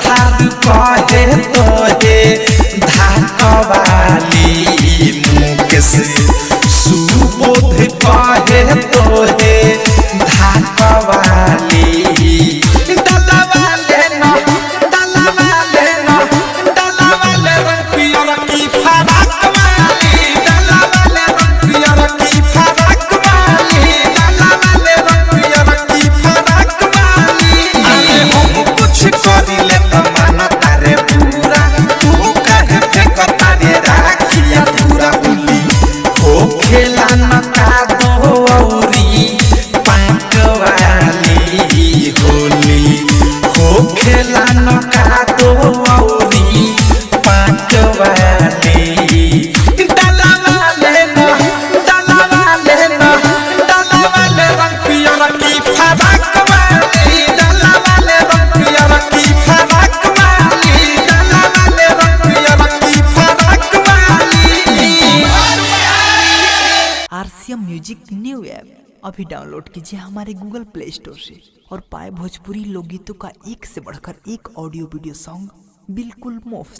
थार कहे तोहे धाकवाली मुकेश सुबोध कहे तोहे धाकवाली दलवाले रंग पियर की फराक वाली दलवाले रंग पियर की फराक वाली दलवाले रंग पियर की फराक वाली अरे हम कुछ करिले त मानता रे पूरा तू कहे फेंकता रे राखिया पूरा होली हो खेला न का दो औरी पाक वाली होली हो खेला न का दो औरी पाक वाली दलवाले रंग पियर की फराक वाली दलवाले रंग पियर की फराक वाली दलवाले रंग पियर की फराक वाली। आरसीएम म्यूजिक न्यू ऐप अभी डाउनलोड कीजिए हमारे गूगल प्ले स्टोर से और पाए भोजपुरी लोकगीतों का एक से बढ़कर एक ऑडियो वीडियो सॉन्ग बिल्कुल मुफ्त।